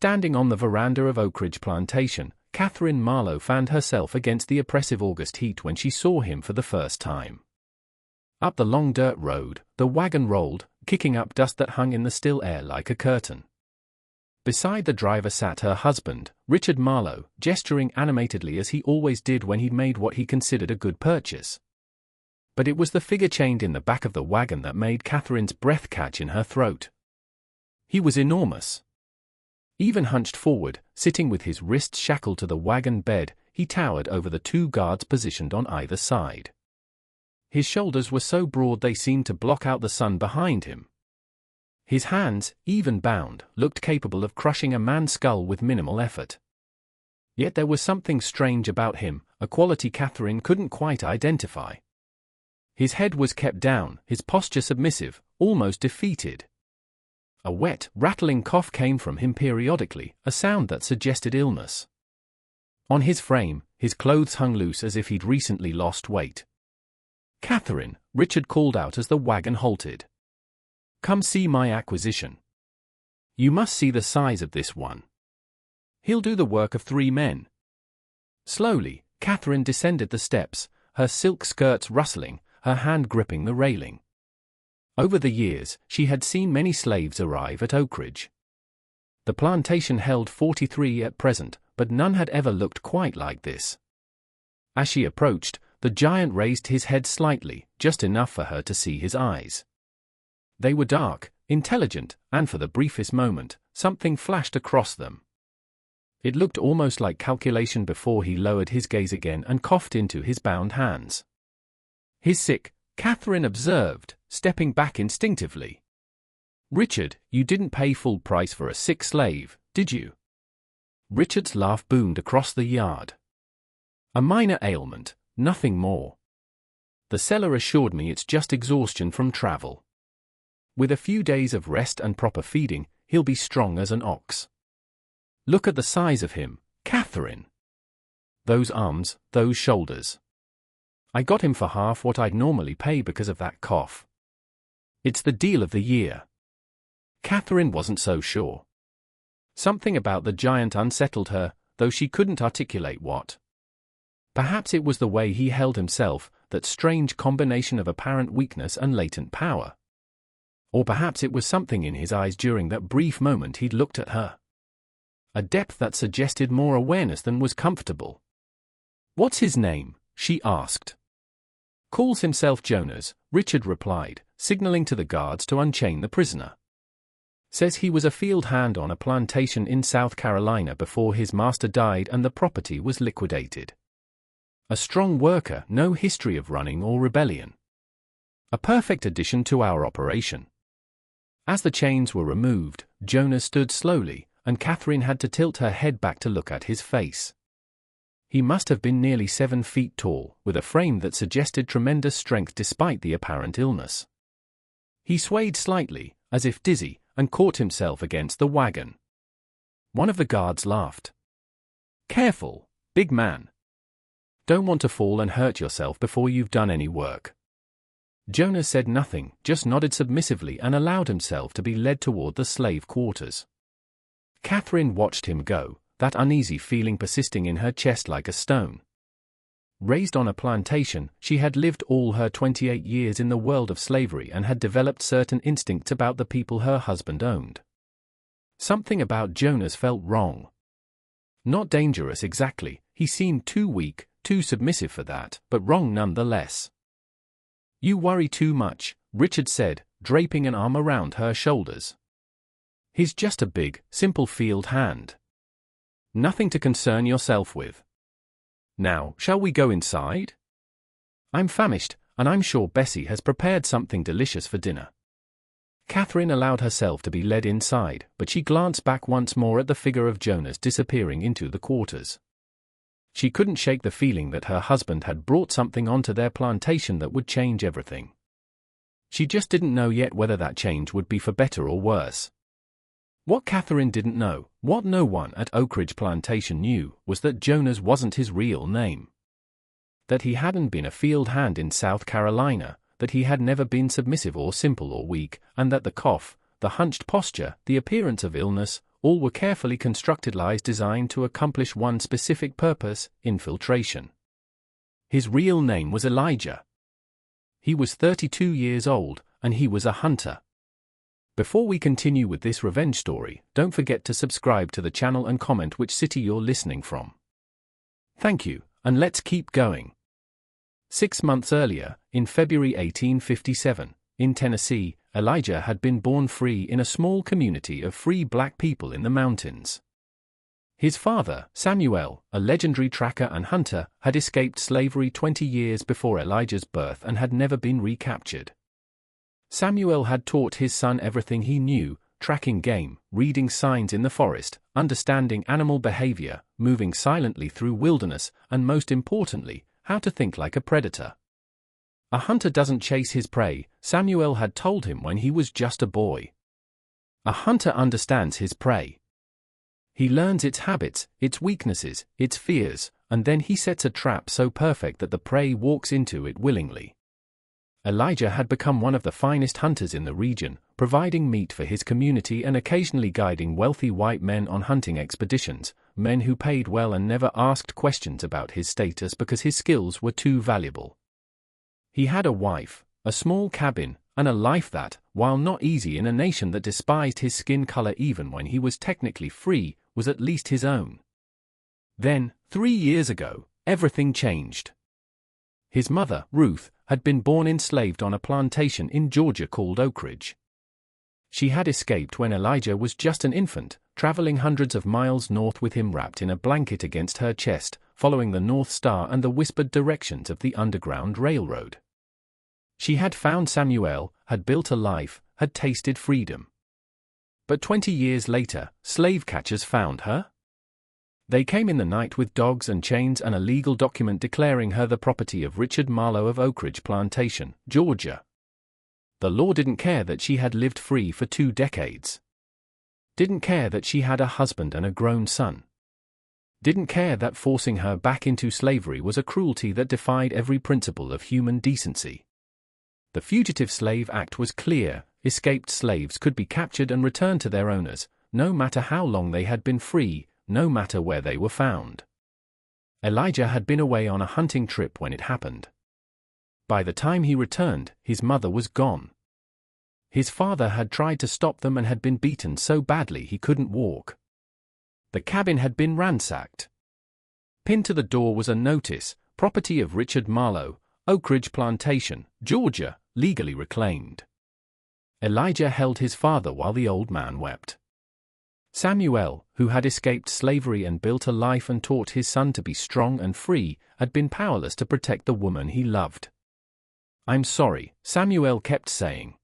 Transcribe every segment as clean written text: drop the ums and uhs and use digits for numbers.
Standing on the veranda of Oak Ridge Plantation, Catherine Marlowe found herself against the oppressive August heat when she saw him for the first time. Up the long dirt road, the wagon rolled, kicking up dust that hung in the still air like a curtain. Beside the driver sat her husband, Richard Marlowe, gesturing animatedly as he always did when he'd made what he considered a good purchase. But it was the figure chained in the back of the wagon that made Catherine's breath catch in her throat. He was enormous. Even hunched forward, sitting with his wrists shackled to the wagon bed, he towered over the two guards positioned on either side. His shoulders were so broad they seemed to block out the sun behind him. His hands, even bound, looked capable of crushing a man's skull with minimal effort. Yet there was something strange about him, a quality Catherine couldn't quite identify. His head was kept down, his posture submissive, almost defeated. A wet, rattling cough came from him periodically, a sound that suggested illness. On his frame, his clothes hung loose as if he'd recently lost weight. "Catherine," Richard called out as the wagon halted. "Come see my acquisition. You must see the size of this one. He'll do the work of 3 men. Slowly, Catherine descended the steps, her silk skirts rustling, her hand gripping the railing. Over the years, she had seen many slaves arrive at Oak Ridge. The plantation held 43 at present, but none had ever looked quite like this. As she approached, the giant raised his head slightly, just enough for her to see his eyes. They were dark, intelligent, and for the briefest moment, something flashed across them. It looked almost like calculation before he lowered his gaze again and coughed into his bound hands. "He's sick," Catherine observed, stepping back instinctively. "Richard, you didn't pay full price for a sick slave, did you?" Richard's laugh boomed across the yard. "A minor ailment, nothing more. The seller assured me it's just exhaustion from travel. With a few days of rest and proper feeding, he'll be strong as an ox. Look at the size of him, Catherine. Those arms, those shoulders. I got him for half what I'd normally pay because of that cough. It's the deal of the year." Catherine wasn't so sure. Something about the giant unsettled her, though she couldn't articulate what. Perhaps it was the way he held himself, that strange combination of apparent weakness and latent power. Or perhaps it was something in his eyes during that brief moment he'd looked at her. A depth that suggested more awareness than was comfortable. "What's his name?" she asked. "Calls himself Jonas," Richard replied, signaling to the guards to unchain the prisoner. "Says he was a field hand on a plantation in South Carolina before his master died and the property was liquidated. A strong worker, no history of running or rebellion. A perfect addition to our operation." As the chains were removed, Jonas stood slowly, and Catherine had to tilt her head back to look at his face. He must have been nearly 7 feet tall, with a frame that suggested tremendous strength despite the apparent illness. He swayed slightly, as if dizzy, and caught himself against the wagon. One of the guards laughed. "Careful, big man. Don't want to fall and hurt yourself before you've done any work." Jonas said nothing, just nodded submissively and allowed himself to be led toward the slave quarters. Catherine watched him go, that uneasy feeling persisting in her chest like a stone. Raised on a plantation, she had lived all her 28 years in the world of slavery and had developed certain instincts about the people her husband owned. Something about Jonas felt wrong. Not dangerous exactly, he seemed too weak, too submissive for that, but wrong nonetheless. "You worry too much," Richard said, draping an arm around her shoulders. "He's just a big, simple field hand. Nothing to concern yourself with. Now, shall we go inside? I'm famished, and I'm sure Bessie has prepared something delicious for dinner." Catherine allowed herself to be led inside, but she glanced back once more at the figure of Jonas disappearing into the quarters. She couldn't shake the feeling that her husband had brought something onto their plantation that would change everything. She just didn't know yet whether that change would be for better or worse. What Catherine didn't know, what no one at Oak Ridge Plantation knew, was that Jonas wasn't his real name. That he hadn't been a field hand in South Carolina, that he had never been submissive or simple or weak, and that the cough, the hunched posture, the appearance of illness, all were carefully constructed lies designed to accomplish one specific purpose: infiltration. His real name was Elijah. He was 32 years old, and he was a hunter. Before we continue with this revenge story, don't forget to subscribe to the channel and comment which city you're listening from. Thank you, and let's keep going. 6 months earlier, in February 1857, in Tennessee, Elijah had been born free in a small community of free black people in the mountains. His father, Samuel, a legendary tracker and hunter, had escaped slavery 20 years before Elijah's birth and had never been recaptured. Samuel had taught his son everything he knew: tracking game, reading signs in the forest, understanding animal behavior, moving silently through wilderness, and most importantly, how to think like a predator. A hunter doesn't chase his prey, Samuel had told him when he was just a boy. A hunter understands his prey. He learns its habits, its weaknesses, its fears, and then he sets a trap so perfect that the prey walks into it willingly. Elijah had become one of the finest hunters in the region, providing meat for his community and occasionally guiding wealthy white men on hunting expeditions, men who paid well and never asked questions about his status because his skills were too valuable. He had a wife, a small cabin, and a life that, while not easy in a nation that despised his skin color even when he was technically free, was at least his own. Then, 3 years ago, everything changed. His mother, Ruth, had been born enslaved on a plantation in Georgia called Oak Ridge. She had escaped when Elijah was just an infant, traveling hundreds of miles north with him wrapped in a blanket against her chest, following the North Star and the whispered directions of the Underground Railroad. She had found Samuel, had built a life, had tasted freedom. But 20 years later, slave catchers found her. They came in the night with dogs and chains and a legal document declaring her the property of Richard Marlowe of Oak Ridge Plantation, Georgia. The law didn't care that she had lived free for 2 decades. Didn't care that she had a husband and a grown son. Didn't care that forcing her back into slavery was a cruelty that defied every principle of human decency. The Fugitive Slave Act was clear: escaped slaves could be captured and returned to their owners, no matter how long they had been free, no matter where they were found. Elijah had been away on a hunting trip when it happened. By the time he returned, his mother was gone. His father had tried to stop them and had been beaten so badly he couldn't walk. The cabin had been ransacked. Pinned to the door was a notice: property of Richard Marlowe, Oak Ridge Plantation, Georgia, legally reclaimed. Elijah held his father while the old man wept. Samuel, who had escaped slavery and built a life and taught his son to be strong and free, had been powerless to protect the woman he loved. "I'm sorry," Samuel kept saying.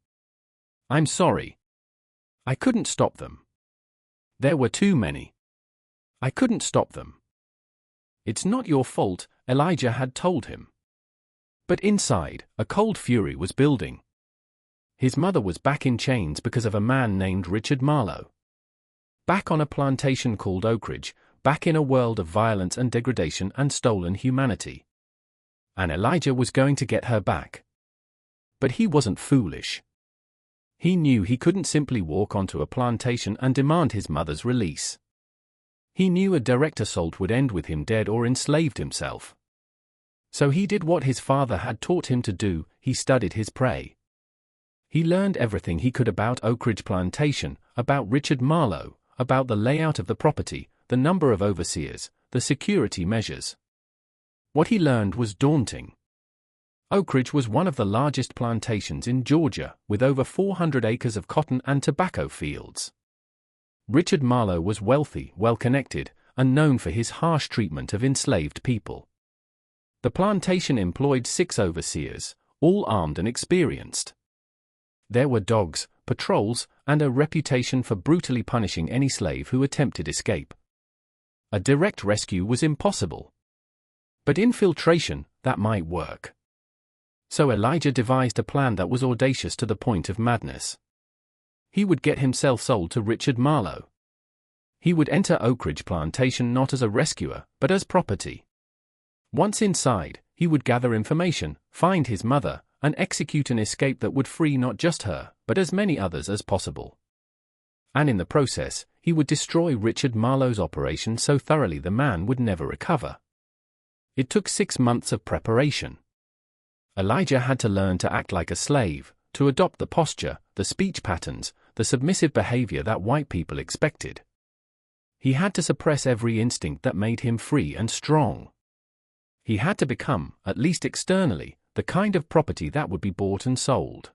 "I'm sorry. I couldn't stop them. There were too many. I couldn't stop them." "It's not your fault," Elijah had told him. But inside, a cold fury was building. His mother was back in chains because of a man named Richard Marlowe. Back on a plantation called Oak Ridge, back in a world of violence and degradation and stolen humanity. And Elijah was going to get her back. But he wasn't foolish. He knew he couldn't simply walk onto a plantation and demand his mother's release. He knew a direct assault would end with him dead or enslaved himself. So he did what his father had taught him to do: he studied his prey. He learned everything he could about Oak Ridge Plantation, about Richard Marlowe, about the layout of the property, the number of overseers, the security measures. What he learned was daunting. Oak Ridge was one of the largest plantations in Georgia, with over 400 acres of cotton and tobacco fields. Richard Marlowe was wealthy, well-connected, and known for his harsh treatment of enslaved people. The plantation employed 6 overseers, all armed and experienced. There were dogs, patrols, and a reputation for brutally punishing any slave who attempted escape. A direct rescue was impossible. But infiltration, that might work. So Elijah devised a plan that was audacious to the point of madness. He would get himself sold to Richard Marlowe. He would enter Oak Ridge Plantation not as a rescuer, but as property. Once inside, he would gather information, find his mother, and execute an escape that would free not just her, but as many others as possible. And in the process, he would destroy Richard Marlowe's operation so thoroughly the man would never recover. It took 6 months of preparation. Elijah had to learn to act like a slave, to adopt the posture, the speech patterns, the submissive behavior that white people expected. He had to suppress every instinct that made him free and strong. He had to become, at least externally, the kind of property that would be bought and sold.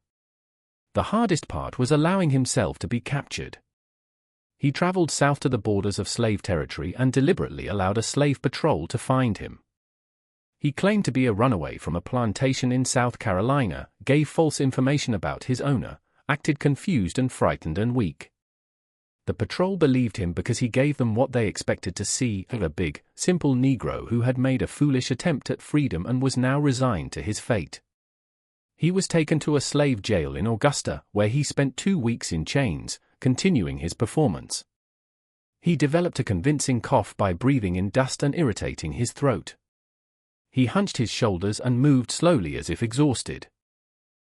The hardest part was allowing himself to be captured. He traveled south to the borders of slave territory and deliberately allowed a slave patrol to find him. He claimed to be a runaway from a plantation in South Carolina, gave false information about his owner, acted confused and frightened and weak. The patrol believed him because he gave them what they expected to see: a big, simple Negro who had made a foolish attempt at freedom and was now resigned to his fate. He was taken to a slave jail in Augusta, where he spent 2 weeks in chains, continuing his performance. He developed a convincing cough by breathing in dust and irritating his throat. He hunched his shoulders and moved slowly as if exhausted.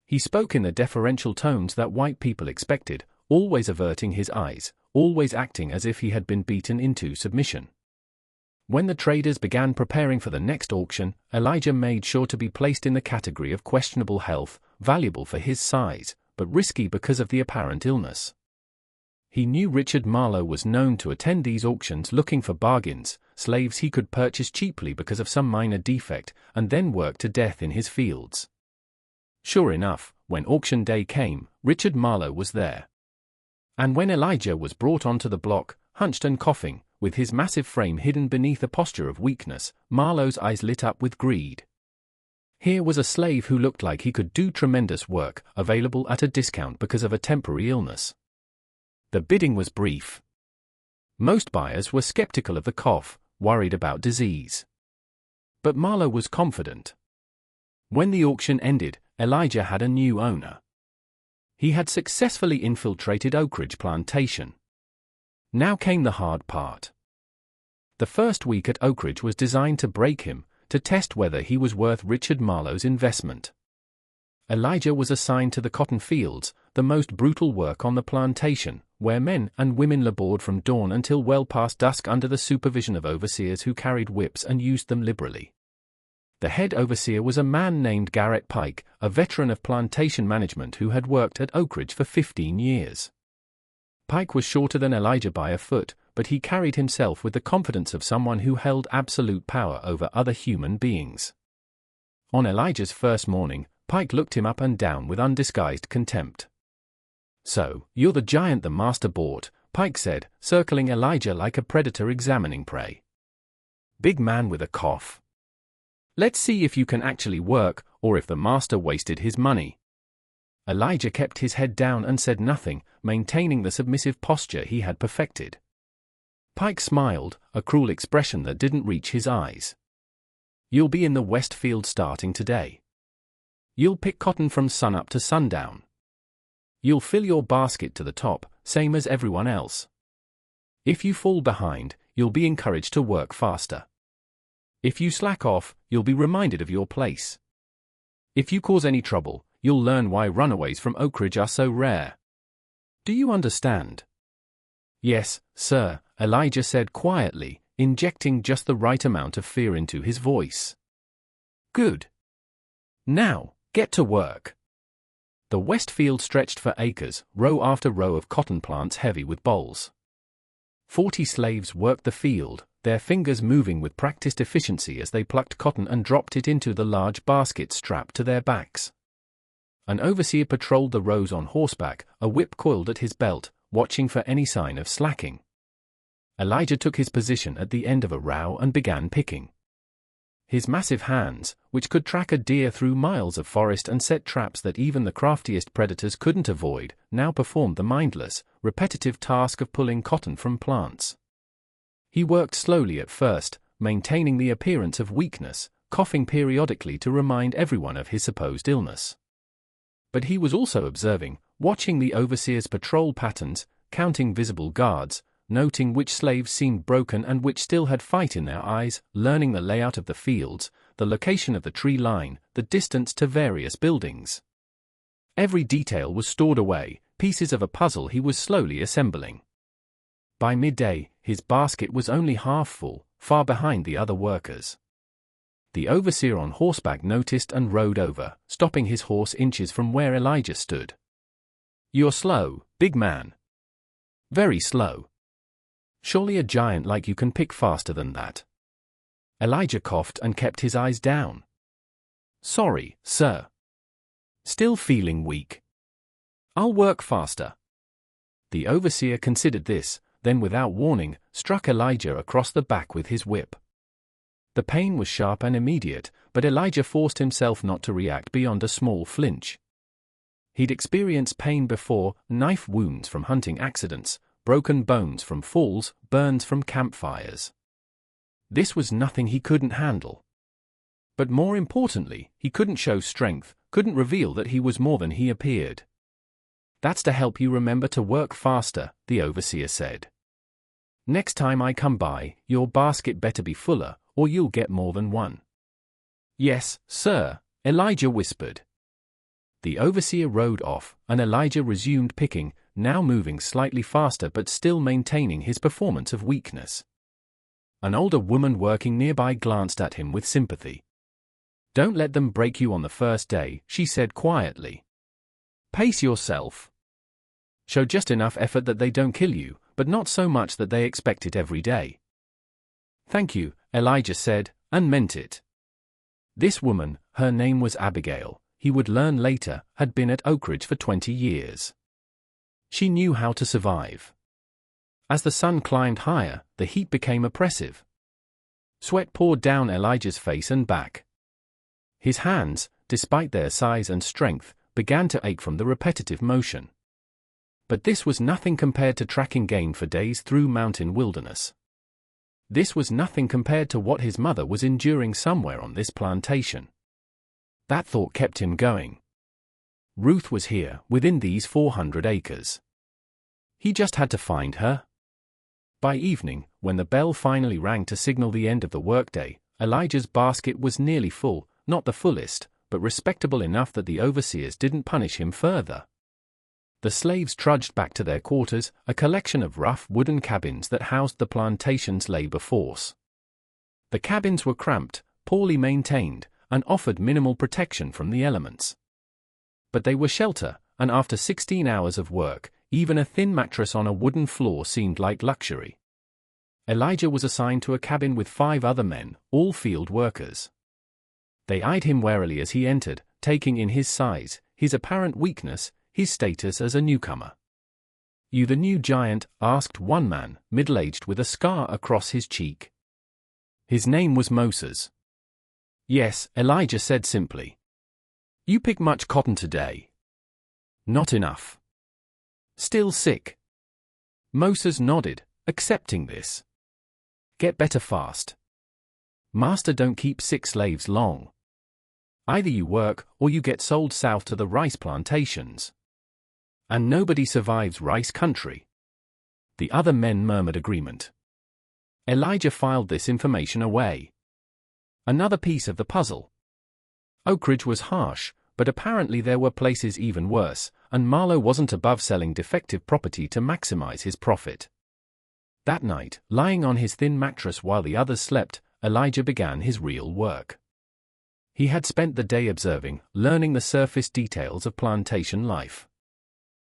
He spoke in the deferential tones that white people expected, always averting his eyes, always acting as if he had been beaten into submission. When the traders began preparing for the next auction, Elijah made sure to be placed in the category of questionable health, valuable for his size, but risky because of the apparent illness. He knew Richard Marlowe was known to attend these auctions looking for bargains, slaves he could purchase cheaply because of some minor defect, and then work to death in his fields. Sure enough, when auction day came, Richard Marlowe was there. And when Elijah was brought onto the block, hunched and coughing, with his massive frame hidden beneath a posture of weakness, Marlowe's eyes lit up with greed. Here was a slave who looked like he could do tremendous work, available at a discount because of a temporary illness. The bidding was brief. Most buyers were skeptical of the cough, worried about disease. But Marlowe was confident. When the auction ended, Elijah had a new owner. He had successfully infiltrated Oak Ridge Plantation. Now came the hard part. The first week at Oak Ridge was designed to break him, to test whether he was worth Richard Marlowe's investment. Elijah was assigned to the cotton fields, the most brutal work on the plantation, where men and women labored from dawn until well past dusk under the supervision of overseers who carried whips and used them liberally. The head overseer was a man named Garrett Pike, a veteran of plantation management who had worked at Oak Ridge for 15 years. Pike was shorter than Elijah by a foot, but he carried himself with the confidence of someone who held absolute power over other human beings. On Elijah's first morning, Pike looked him up and down with undisguised contempt. "So, you're the giant the master bought," Pike said, circling Elijah like a predator examining prey. "Big man with a cough. Let's see if you can actually work, or if the master wasted his money." Elijah kept his head down and said nothing, maintaining the submissive posture he had perfected. Pike smiled, a cruel expression that didn't reach his eyes. "You'll be in the West Field starting today. You'll pick cotton from sunup to sundown. You'll fill your basket to the top, same as everyone else. If you fall behind, you'll be encouraged to work faster. If you slack off, you'll be reminded of your place. If you cause any trouble, you'll learn why runaways from Oak Ridge are so rare. Do you understand?" "Yes, sir," Elijah said quietly, injecting just the right amount of fear into his voice. "Good. Now, get to work." The West Field stretched for acres, row after row of cotton plants heavy with bolls. 40 slaves worked the field, their fingers moving with practiced efficiency as they plucked cotton and dropped it into the large baskets strapped to their backs. An overseer patrolled the rows on horseback, a whip coiled at his belt, watching for any sign of slacking. Elijah took his position at the end of a row and began picking. His massive hands, which could track a deer through miles of forest and set traps that even the craftiest predators couldn't avoid, now performed the mindless, repetitive task of pulling cotton from plants. He worked slowly at first, maintaining the appearance of weakness, coughing periodically to remind everyone of his supposed illness. But he was also observing, watching the overseer's patrol patterns, counting visible guards, noting which slaves seemed broken and which still had fight in their eyes, learning the layout of the fields, the location of the tree line, the distance to various buildings. Every detail was stored away, pieces of a puzzle he was slowly assembling. By midday, his basket was only half full, far behind the other workers. The overseer on horseback noticed and rode over, stopping his horse inches from where Elijah stood. "You're slow, big man. Very slow. Surely a giant like you can pick faster than that." Elijah coughed and kept his eyes down. "Sorry, sir. Still feeling weak. I'll work faster." The overseer considered this, then without warning, struck Elijah across the back with his whip. The pain was sharp and immediate, but Elijah forced himself not to react beyond a small flinch. He'd experienced pain before: knife wounds from hunting accidents, broken bones from falls, burns from campfires. This was nothing he couldn't handle. But more importantly, he couldn't show strength, couldn't reveal that he was more than he appeared. "That's to help you remember to work faster," the overseer said. "Next time I come by, your basket better be fuller, or you'll get more than one." "Yes, sir," Elijah whispered. The overseer rode off, and Elijah resumed picking, now moving slightly faster but still maintaining his performance of weakness. An older woman working nearby glanced at him with sympathy. "Don't let them break you on the first day," she said quietly. "Pace yourself. Show just enough effort that they don't kill you, but not so much that they expect it every day." "Thank you," Elijah said, and meant it. This woman, her name was Abigail, he would learn later, had been at Oak Ridge for 20 years. She knew how to survive. As the sun climbed higher, the heat became oppressive. Sweat poured down Elijah's face and back. His hands, despite their size and strength, began to ache from the repetitive motion. But this was nothing compared to tracking game for days through mountain wilderness. This was nothing compared to what his mother was enduring somewhere on this plantation. That thought kept him going. Ruth was here, within these 400 acres. He just had to find her. By evening, when the bell finally rang to signal the end of the workday, Elijah's basket was nearly full, not the fullest, but respectable enough that the overseers didn't punish him further. The slaves trudged back to their quarters, a collection of rough wooden cabins that housed the plantation's labor force. The cabins were cramped, poorly maintained, and offered minimal protection from the elements. But they were shelter, and after 16 hours of work, even a thin mattress on a wooden floor seemed like luxury. Elijah was assigned to a cabin with 5 other men, all field workers. They eyed him warily as he entered, taking in his size, his apparent weakness, his status as a newcomer. "You the new giant?" asked one man, middle-aged with a scar across his cheek. His name was Moses. "Yes," Elijah said simply. "You pick much cotton today?" "Not enough." "Still sick?" Moses nodded, accepting this. "Get better fast. Master don't keep sick slaves long. Either you work, or you get sold south to the rice plantations. And nobody survives rice country." The other men murmured agreement. Elijah filed this information away. Another piece of the puzzle. Oak Ridge was harsh, but apparently there were places even worse, and Marlowe wasn't above selling defective property to maximize his profit. That night, lying on his thin mattress while the others slept, Elijah began his real work. He had spent the day observing, learning the surface details of plantation life.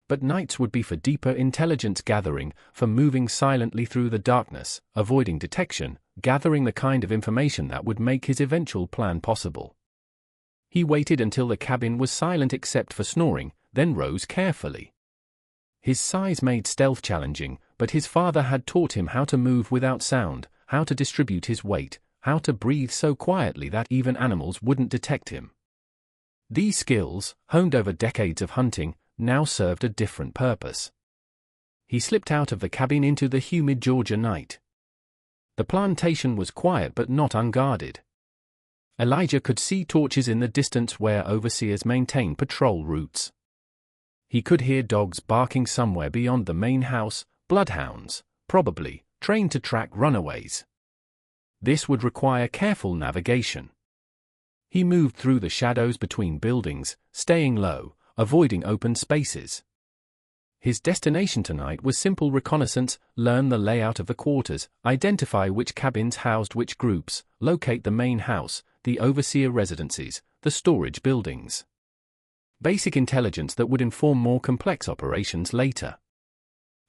But nights would be for deeper intelligence gathering, for moving silently through the darkness, avoiding detection, gathering the kind of information that would make his eventual plan possible. He waited until the cabin was silent except for snoring, then rose carefully. His size made stealth challenging, but his father had taught him how to move without sound, how to distribute his weight, how to breathe so quietly that even animals wouldn't detect him. These skills, honed over decades of hunting, now served a different purpose. He slipped out of the cabin into the humid Georgia night. The plantation was quiet but not unguarded. Elijah could see torches in the distance where overseers maintained patrol routes. He could hear dogs barking somewhere beyond the main house, bloodhounds, probably, trained to track runaways. This would require careful navigation. He moved through the shadows between buildings, staying low, avoiding open spaces. His destination tonight was simple reconnaissance: learn the layout of the quarters, identify which cabins housed which groups, locate the main house, the overseer residencies, the storage buildings. Basic intelligence that would inform more complex operations later.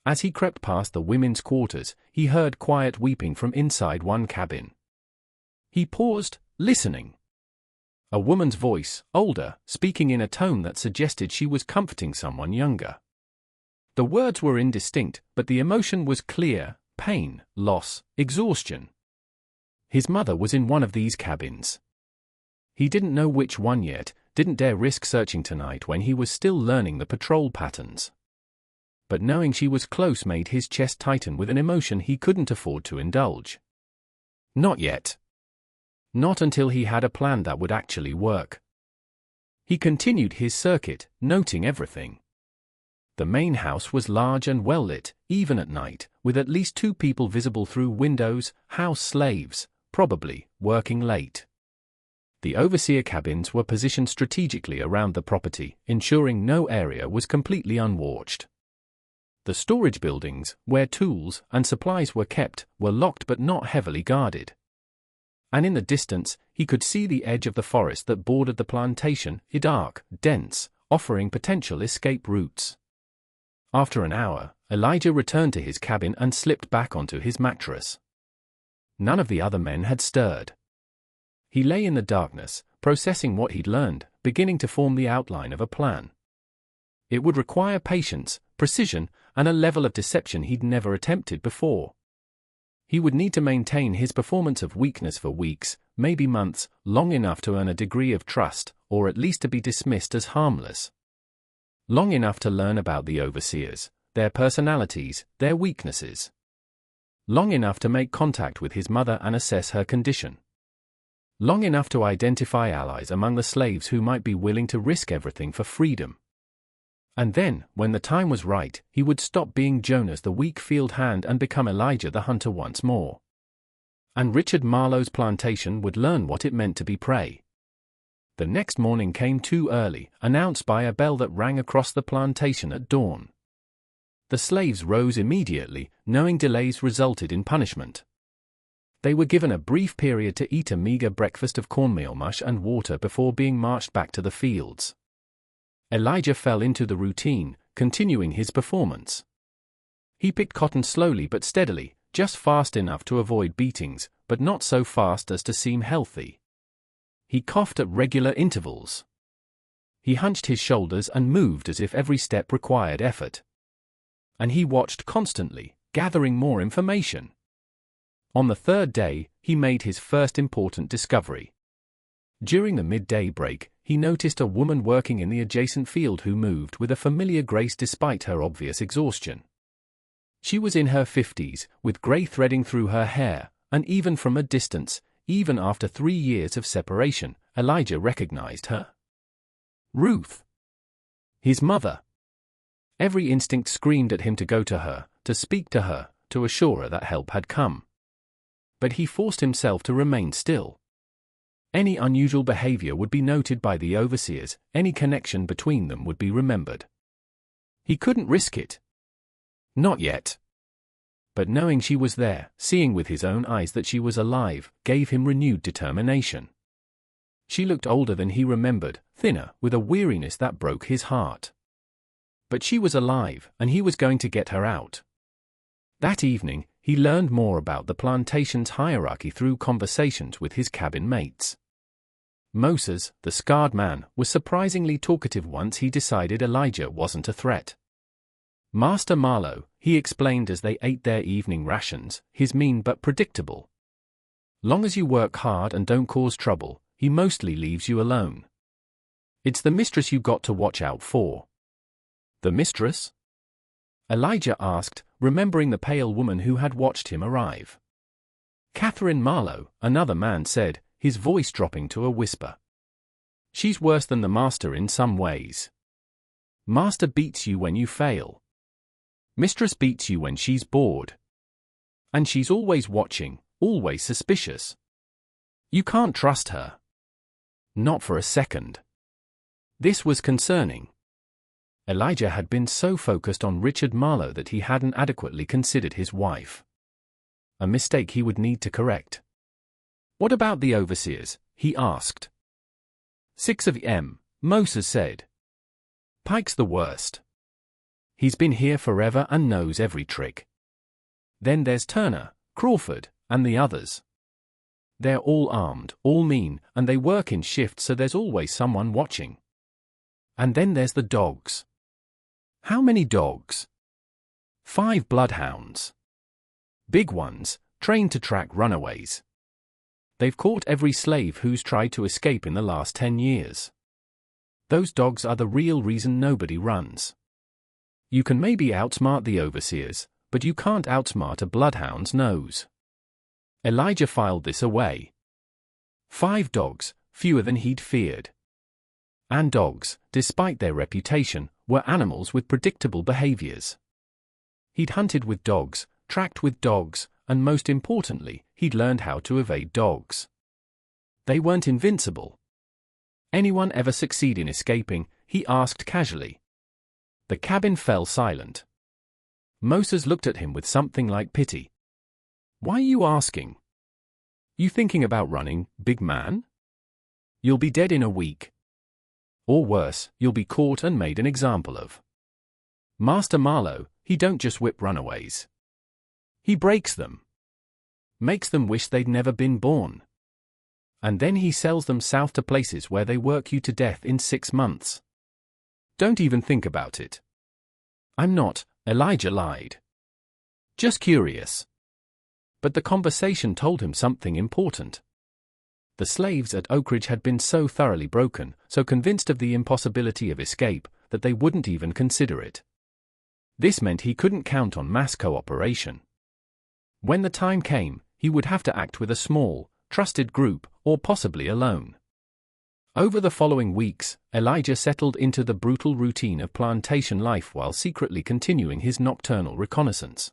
As he crept past the women's quarters, he heard quiet weeping from inside one cabin. He paused, listening. A woman's voice, older, speaking in a tone that suggested she was comforting someone younger. The words were indistinct, but the emotion was clear: pain, loss, exhaustion. His mother was in one of these cabins. He didn't know which one yet, didn't dare risk searching tonight when he was still learning the patrol patterns. But knowing she was close made his chest tighten with an emotion he couldn't afford to indulge. Not yet. Not until he had a plan that would actually work. He continued his circuit, noting everything. The main house was large and well lit, even at night, with at least 2 people visible through windows, house slaves, probably, working late. The overseer cabins were positioned strategically around the property, ensuring no area was completely unwatched. The storage buildings, where tools and supplies were kept, were locked but not heavily guarded. And in the distance, he could see the edge of the forest that bordered the plantation, dark, dense, offering potential escape routes. After an hour, Elijah returned to his cabin and slipped back onto his mattress. None of the other men had stirred. He lay in the darkness, processing what he'd learned, beginning to form the outline of a plan. It would require patience, precision, and a level of deception he'd never attempted before. He would need to maintain his performance of weakness for weeks, maybe months, long enough to earn a degree of trust, or at least to be dismissed as harmless. Long enough to learn about the overseers, their personalities, their weaknesses. Long enough to make contact with his mother and assess her condition. Long enough to identify allies among the slaves who might be willing to risk everything for freedom. And then, when the time was right, he would stop being Jonas the weak field hand and become Elijah the hunter once more. And Richard Marlowe's plantation would learn what it meant to be prey. The next morning came too early, announced by a bell that rang across the plantation at dawn. The slaves rose immediately, knowing delays resulted in punishment. They were given a brief period to eat a meager breakfast of cornmeal mush and water before being marched back to the fields. Elijah fell into the routine, continuing his performance. He picked cotton slowly but steadily, just fast enough to avoid beatings, but not so fast as to seem healthy. He coughed at regular intervals. He hunched his shoulders and moved as if every step required effort. And he watched constantly, gathering more information. On the 3rd day, he made his first important discovery. During the midday break, he noticed a woman working in the adjacent field who moved with a familiar grace despite her obvious exhaustion. She was in her 50s, with grey threading through her hair, and even from a distance, even after 3 years of separation, Elijah recognized her. Ruth. His mother. Every instinct screamed at him to go to her, to speak to her, to assure her that help had come. But he forced himself to remain still. Any unusual behavior would be noted by the overseers, any connection between them would be remembered. He couldn't risk it. Not yet. But knowing she was there, seeing with his own eyes that she was alive, gave him renewed determination. She looked older than he remembered, thinner, with a weariness that broke his heart. But she was alive, and he was going to get her out. That evening, he learned more about the plantation's hierarchy through conversations with his cabin mates. Moses, the scarred man, was surprisingly talkative once he decided Elijah wasn't a threat. Master Marlowe, he explained as they ate their evening rations, is mean but predictable. Long as you work hard and don't cause trouble, he mostly leaves you alone. It's the mistress you got to watch out for. The mistress? Elijah asked, remembering the pale woman who had watched him arrive. Catherine Marlowe, another man said, his voice dropping to a whisper. She's worse than the master in some ways. Master beats you when you fail. Mistress beats you when she's bored. And she's always watching, always suspicious. You can't trust her. Not for a second. This was concerning. Elijah had been so focused on Richard Marlowe that he hadn't adequately considered his wife. A mistake he would need to correct. "What about the overseers?" he asked. "6 of them," Moses said. "Pike's the worst. He's been here forever and knows every trick. Then there's Turner, Crawford, and the others. They're all armed, all mean, and they work in shifts, so there's always someone watching. And then there's the dogs." "How many dogs?" "5 bloodhounds. Big ones, trained to track runaways. They've caught every slave who's tried to escape in the last 10 years. Those dogs are the real reason nobody runs. You can maybe outsmart the overseers, but you can't outsmart a bloodhound's nose." Elijah filed this away. 5 dogs, fewer than he'd feared. And dogs, despite their reputation, were animals with predictable behaviors. He'd hunted with dogs, tracked with dogs, and most importantly, he'd learned how to evade dogs. They weren't invincible. "Anyone ever succeed in escaping?" he asked casually. The cabin fell silent. Moses looked at him with something like pity. "Why are you asking? You thinking about running, big man? You'll be dead in a week. Or worse, you'll be caught and made an example of. Master Marlowe, he don't just whip runaways. He breaks them. Makes them wish they'd never been born. And then he sells them south to places where they work you to death in 6 months. Don't even think about it." "I'm not," Elijah lied. "Just curious." But the conversation told him something important. The slaves at Oak Ridge had been so thoroughly broken, so convinced of the impossibility of escape, that they wouldn't even consider it. This meant he couldn't count on mass cooperation. When the time came, he would have to act with a small, trusted group, or possibly alone. Over the following weeks, Elijah settled into the brutal routine of plantation life while secretly continuing his nocturnal reconnaissance.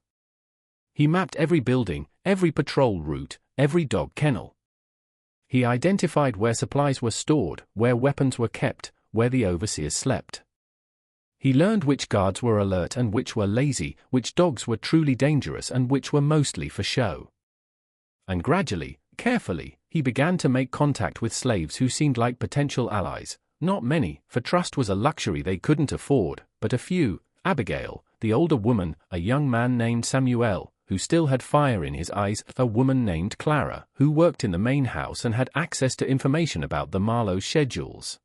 He mapped every building, every patrol route, every dog kennel. He identified where supplies were stored, where weapons were kept, where the overseers slept. He learned which guards were alert and which were lazy, which dogs were truly dangerous and which were mostly for show. And gradually, carefully, he began to make contact with slaves who seemed like potential allies. Not many, for trust was a luxury they couldn't afford, but a few: Abigail, the older woman, a young man named Samuel, who still had fire in his eyes, a woman named Clara, who worked in the main house and had access to information about the Marlowe schedules.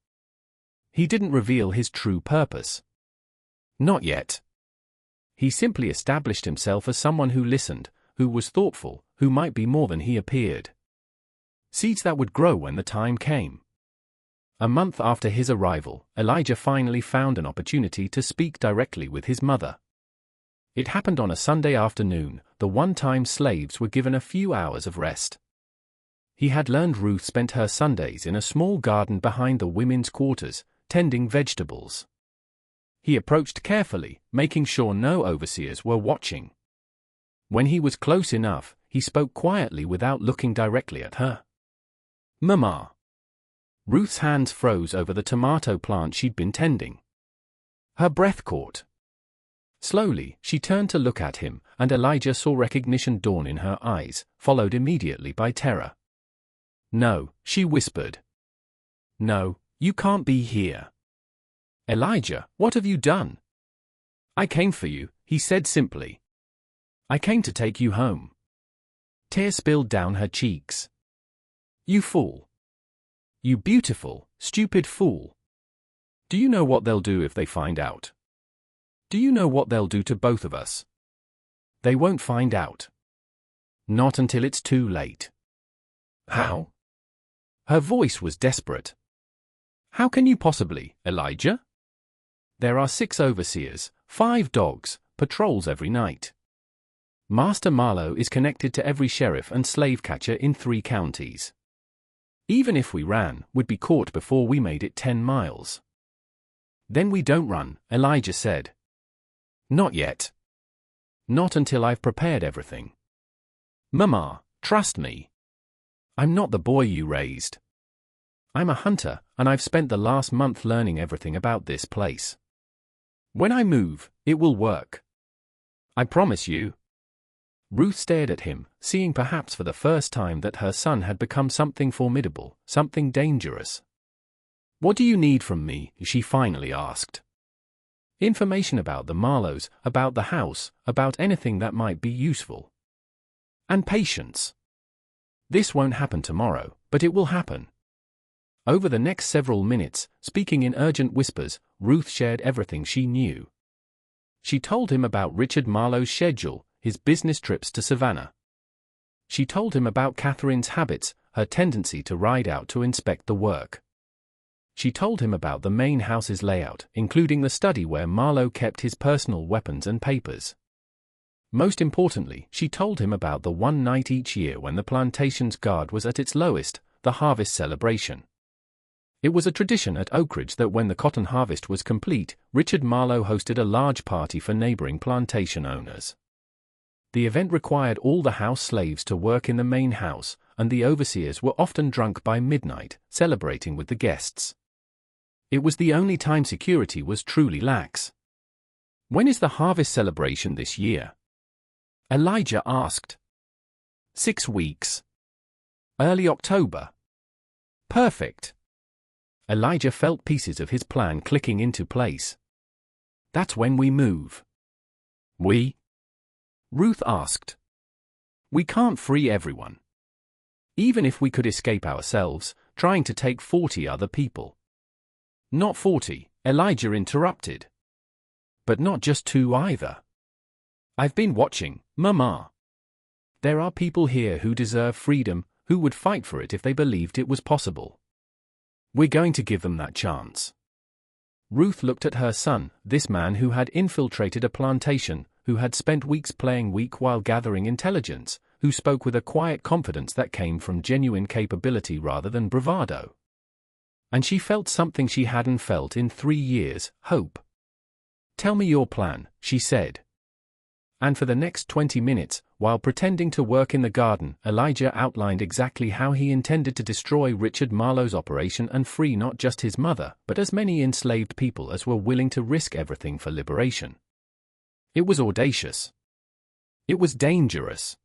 He didn't reveal his true purpose. Not yet. He simply established himself as someone who listened, who was thoughtful, who might be more than he appeared. Seeds that would grow when the time came. A month after his arrival, Elijah finally found an opportunity to speak directly with his mother. It happened on a Sunday afternoon, the one time slaves were given a few hours of rest. He had learned Ruth spent her Sundays in a small garden behind the women's quarters, tending vegetables. He approached carefully, making sure no overseers were watching. When he was close enough, he spoke quietly without looking directly at her. "Mama." Ruth's hands froze over the tomato plant she'd been tending. Her breath caught. Slowly, she turned to look at him, and Elijah saw recognition dawn in her eyes, followed immediately by terror. "No," she whispered. "No, you can't be here." "Elijah, what have you done?" "I came for you," he said simply. "I came to take you home." Tears spilled down her cheeks. "You fool. You beautiful, stupid fool. Do you know what they'll do if they find out? Do you know what they'll do to both of us? They won't find out. Not until it's too late." "How?" Her voice was desperate. "How can you possibly, Elijah? There are 6 overseers, 5 dogs, patrols every night. Master Marlowe is connected to every sheriff and slave catcher in 3 counties. Even if we ran, we'd be caught before we made it 10 miles. Then we don't run," Elijah said. "Not yet. Not until I've prepared everything. Mama, trust me. I'm not the boy you raised. I'm a hunter, and I've spent the last month learning everything about this place. When I move, it will work. I promise you. Ruth stared at him, seeing perhaps for the first time that her son had become something formidable, something dangerous. What do you need from me? She finally asked. Information about the Marlowes, about the house, about anything that might be useful. And patience. This won't happen tomorrow, but it will happen. Over the next several minutes, speaking in urgent whispers, Ruth shared everything she knew. She told him about Richard Marlowe's schedule, his business trips to Savannah. She told him about Catherine's habits, her tendency to ride out to inspect the work. She told him about the main house's layout, including the study where Marlowe kept his personal weapons and papers. Most importantly, she told him about the one night each year when the plantation's guard was at its lowest, the harvest celebration. It was a tradition at Oakridge that when the cotton harvest was complete, Richard Marlowe hosted a large party for neighboring plantation owners. The event required all the house slaves to work in the main house, and the overseers were often drunk by midnight, celebrating with the guests. It was the only time security was truly lax. When is the harvest celebration this year? Elijah asked. 6 weeks. Early October. Perfect. Elijah felt pieces of his plan clicking into place. That's when we move. We? Ruth asked. We can't free everyone. Even if we could escape ourselves, trying to take 40 other people. Not 40, Elijah interrupted. But not just 2 either. I've been watching, Mama. There are people here who deserve freedom, who would fight for it if they believed it was possible. We're going to give them that chance. Ruth looked at her son, this man who had infiltrated a plantation, who had spent weeks playing weak while gathering intelligence, who spoke with a quiet confidence that came from genuine capability rather than bravado. And she felt something she hadn't felt in 3 years, hope. Tell me your plan, she said. And for the next 20 minutes, while pretending to work in the garden, Elijah outlined exactly how he intended to destroy Richard Marlowe's operation and free not just his mother, but as many enslaved people as were willing to risk everything for liberation. It was audacious. It was dangerous.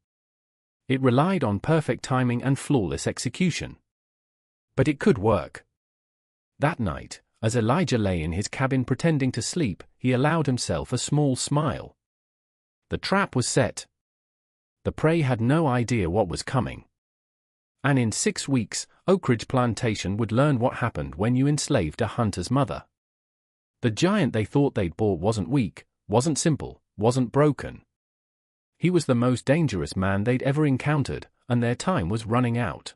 It relied on perfect timing and flawless execution. But it could work. That night, as Elijah lay in his cabin pretending to sleep, he allowed himself a small smile. The trap was set. The prey had no idea what was coming. And in 6 weeks, Oakridge Plantation would learn what happened when you enslaved a hunter's mother. The giant they thought they'd bought wasn't weak, wasn't simple, wasn't broken. He was the most dangerous man they'd ever encountered, and their time was running out.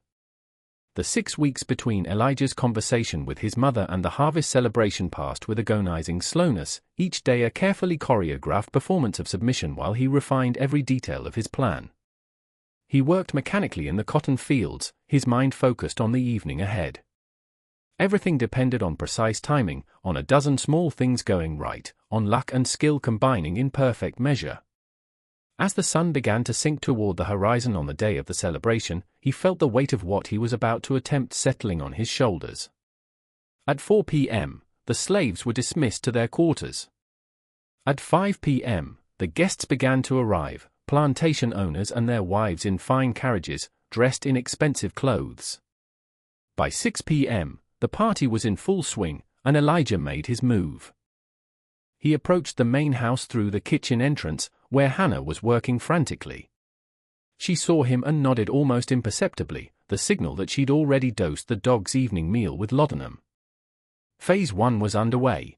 The 6 weeks between Elijah's conversation with his mother and the harvest celebration passed with agonizing slowness, each day a carefully choreographed performance of submission while he refined every detail of his plan. He worked mechanically in the cotton fields, his mind focused on the evening ahead. Everything depended on precise timing, on a dozen small things going right, on luck and skill combining in perfect measure. As the sun began to sink toward the horizon on the day of the celebration, he felt the weight of what he was about to attempt settling on his shoulders. At 4 p.m., the slaves were dismissed to their quarters. At 5 p.m., the guests began to arrive, plantation owners and their wives in fine carriages, dressed in expensive clothes. By 6 p.m., the party was in full swing, and Elijah made his move. He approached the main house through the kitchen entrance, where Hannah was working frantically. She saw him and nodded almost imperceptibly, the signal that she'd already dosed the dog's evening meal with laudanum. Phase 1 was underway.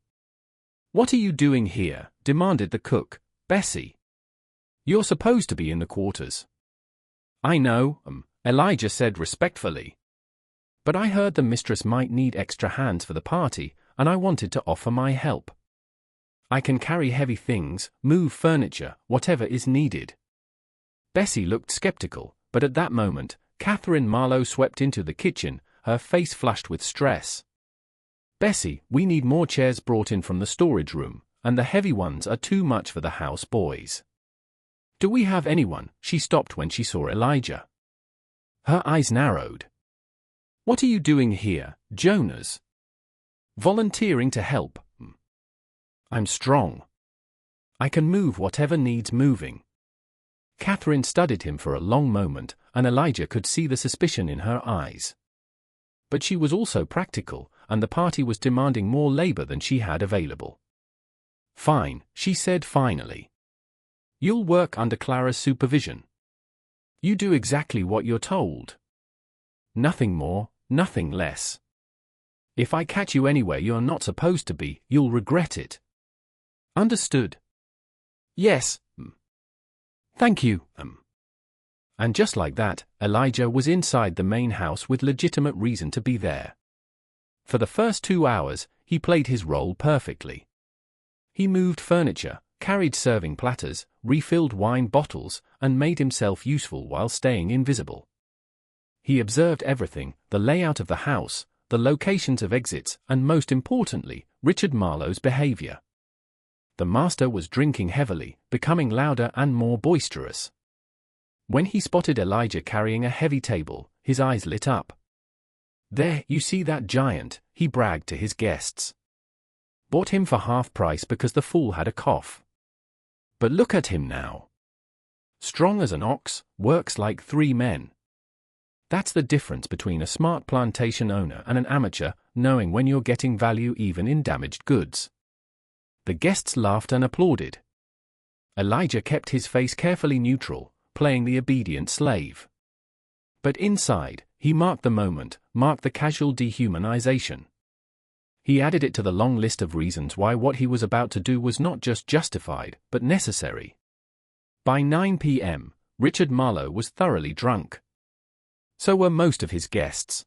"What are you doing here?" demanded the cook, Bessie. "You're supposed to be in the quarters." "I know," Elijah said respectfully. "But I heard the mistress might need extra hands for the party, and I wanted to offer my help. I can carry heavy things, move furniture, whatever is needed." Bessie looked skeptical, but at that moment, Catherine Marlowe swept into the kitchen, her face flushed with stress. "Bessie, we need more chairs brought in from the storage room, and the heavy ones are too much for the house boys. Do we have anyone?" She stopped when she saw Elijah. Her eyes narrowed. "What are you doing here, Jonas?" "Volunteering to help." I'm strong. I can move whatever needs moving. Catherine studied him for a long moment, and Elijah could see the suspicion in her eyes. But she was also practical, and the party was demanding more labor than she had available. Fine, she said finally. You'll work under Clara's supervision. You do exactly what you're told. Nothing more, nothing less. If I catch you anywhere you're not supposed to be, you'll regret it. Understood? Yes. Thank you. And just like that, Elijah was inside the main house with legitimate reason to be there. For the first 2 hours, he played his role perfectly. He moved furniture, carried serving platters, refilled wine bottles, and made himself useful while staying invisible. He observed everything, the layout of the house, the locations of exits, and most importantly, Richard Marlowe's behavior. The master was drinking heavily, becoming louder and more boisterous. When he spotted Elijah carrying a heavy table, his eyes lit up. There, you see that giant, he bragged to his guests. Bought him for half price because the fool had a cough. But look at him now. Strong as an ox, works like 3 men. That's the difference between a smart plantation owner and an amateur, knowing when you're getting value even in damaged goods. The guests laughed and applauded. Elijah kept his face carefully neutral, playing the obedient slave. But inside, he marked the moment, marked the casual dehumanization. He added it to the long list of reasons why what he was about to do was not just justified, but necessary. By 9 p.m., Richard Marlowe was thoroughly drunk. So were most of his guests.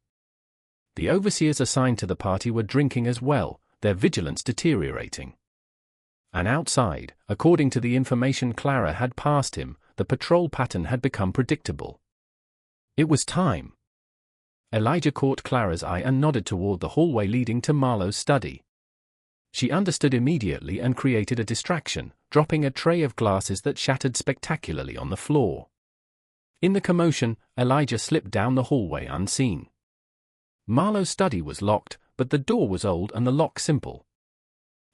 The overseers assigned to the party were drinking as well, their vigilance deteriorating. And outside, according to the information Clara had passed him, the patrol pattern had become predictable. It was time. Elijah caught Clara's eye and nodded toward the hallway leading to Marlowe's study. She understood immediately and created a distraction, dropping a tray of glasses that shattered spectacularly on the floor. In the commotion, Elijah slipped down the hallway unseen. Marlowe's study was locked, but the door was old and the lock simple.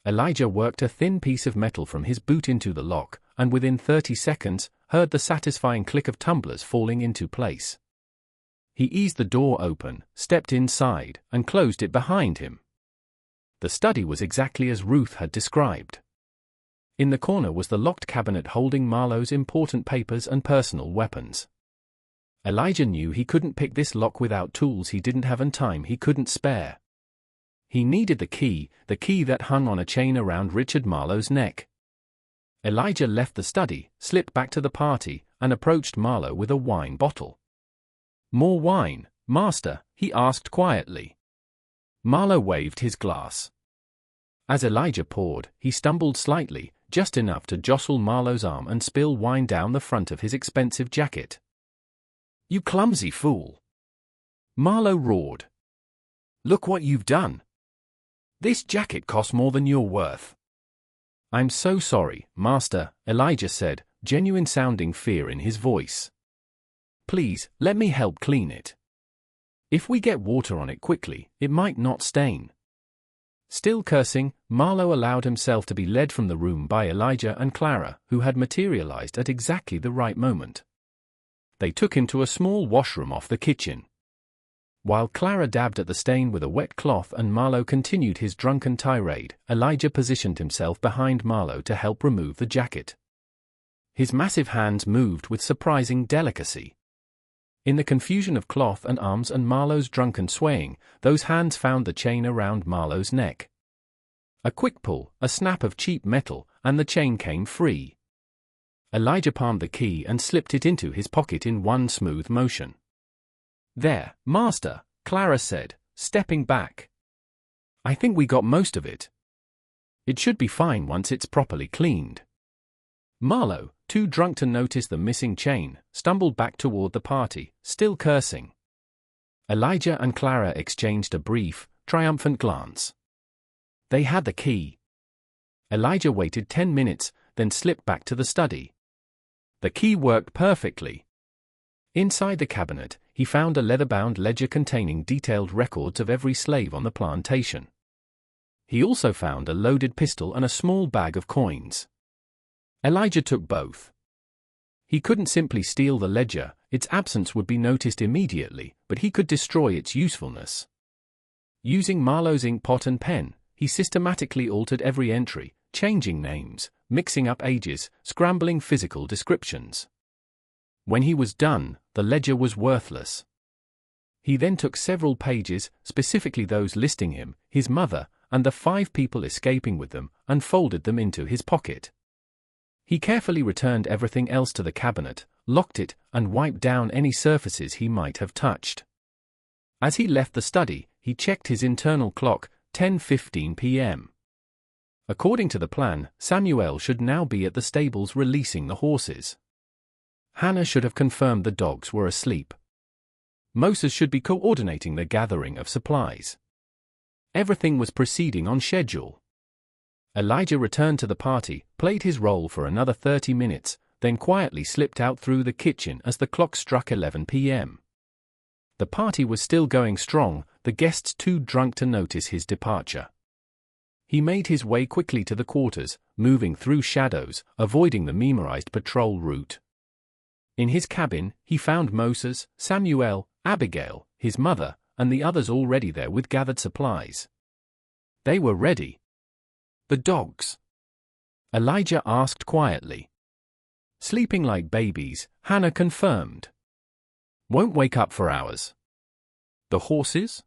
Elijah worked a thin piece of metal from his boot into the lock, and within 30 seconds, heard the satisfying click of tumblers falling into place. He eased the door open, stepped inside, and closed it behind him. The study was exactly as Ruth had described. In the corner was the locked cabinet holding Marlowe's important papers and personal weapons. Elijah knew he couldn't pick this lock without tools he didn't have and time he couldn't spare. He needed the key that hung on a chain around Richard Marlowe's neck. Elijah left the study, slipped back to the party, and approached Marlowe with a wine bottle. "More wine, master?" he asked quietly. Marlowe waved his glass. As Elijah poured, he stumbled slightly, just enough to jostle Marlowe's arm and spill wine down the front of his expensive jacket. "You clumsy fool!" Marlowe roared. "Look what you've done! This jacket costs more than you're worth." "I'm so sorry, master," Elijah said, genuine-sounding fear in his voice. "Please, let me help clean it. If we get water on it quickly, it might not stain." Still cursing, Marlowe allowed himself to be led from the room by Elijah and Clara, who had materialized at exactly the right moment. They took him to a small washroom off the kitchen. While Clara dabbed at the stain with a wet cloth and Marlowe continued his drunken tirade, Elijah positioned himself behind Marlowe to help remove the jacket. His massive hands moved with surprising delicacy. In the confusion of cloth and arms and Marlowe's drunken swaying, those hands found the chain around Marlowe's neck. A quick pull, a snap of cheap metal, and the chain came free. Elijah palmed the key and slipped it into his pocket in one smooth motion. "There, master," Clara said, stepping back. "I think we got most of it. It should be fine once it's properly cleaned." Marlowe, too drunk to notice the missing chain, stumbled back toward the party, still cursing. Elijah and Clara exchanged a brief, triumphant glance. They had the key. Elijah waited 10 minutes, then slipped back to the study. The key worked perfectly. Inside the cabinet, he found a leather-bound ledger containing detailed records of every slave on the plantation. He also found a loaded pistol and a small bag of coins. Elijah took both. He couldn't simply steal the ledger, its absence would be noticed immediately, but he could destroy its usefulness. Using Marlowe's inkpot and pen, he systematically altered every entry, changing names, mixing up ages, scrambling physical descriptions. When he was done, the ledger was worthless. He then took several pages, specifically those listing him, his mother, and the 5 people escaping with them, and folded them into his pocket. He carefully returned everything else to the cabinet, locked it, and wiped down any surfaces he might have touched. As he left the study, he checked his internal clock, 10:15 p.m. According to the plan, Samuel should now be at the stables releasing the horses. Hannah should have confirmed the dogs were asleep. Moses should be coordinating the gathering of supplies. Everything was proceeding on schedule. Elijah returned to the party, played his role for another 30 minutes, then quietly slipped out through the kitchen as the clock struck 11 p.m. The party was still going strong, the guests too drunk to notice his departure. He made his way quickly to the quarters, moving through shadows, avoiding the memorized patrol route. In his cabin, he found Moses, Samuel, Abigail, his mother, and the others already there with gathered supplies. They were ready. The dogs? Elijah asked quietly. Sleeping like babies, Hannah confirmed. Won't wake up for hours. The horses?